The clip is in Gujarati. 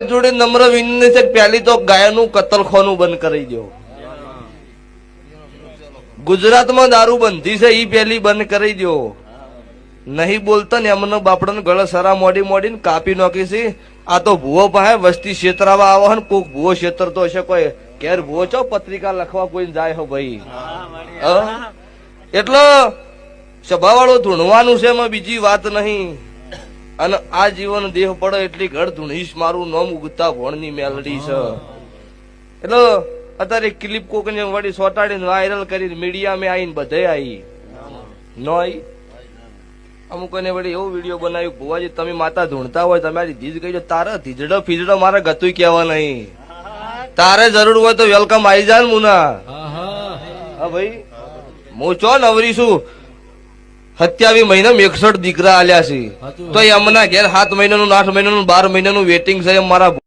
જોડે નમ્ર વિનંતી છે, પહેલી તો ગાયનું કતલખાનું બંધ કરી દો. ગુજરાતમાં દારૂબંધી છે ઈ પહેલી બંધ કરી દો. નહીં બોલતા ને એમને બાપડાને ગળે સરા મોડી મોડીને કાપી નાખી છે. આ તો ભૂવો પાસે વસ્તી ક્ષેત્રાવા આવો ને કોક ભૂવો ક્ષેત્ર તો હશે, કોઈ ઘેર ભૂવો છો પત્રિકા લખવા કોઈ જાય હો ભાઈ. એટલે સભાવાળો ધૂણવાનું છે, એમાં બીજી વાત નહીં. અને આ જીવન દેહ પડે એટલી ઘર ધૂણીશ મારું નામ ઉગતા ભણની મેલડી છે. એટલે અત્યારે ક્લિપ કોકને વળી સોટાડીને વાયરલ કરીને મીડિયામાં આવીને બધે આવી ન આવી. અમુક ને વળી એવું વિડીયો બનાવ્યું, ભુવાજી તમે માતા ધૂણતા હોય તમારી ધીજ કહી દો, તારે ધીજડો ફીજડો મારે ગતું કહેવા નહીં. તારે જરૂર હોય તો વેલકમ આવી જાય ને મુના. હા ભાઈ, હું ચો નવરી છું. 27 મહિના 61 દીકરા આલ્યા છે, તો એમના ઘેર 7 મહિનાનું 8 મહિનાનું 12 મહિનાનું વેટિંગ છે. મારા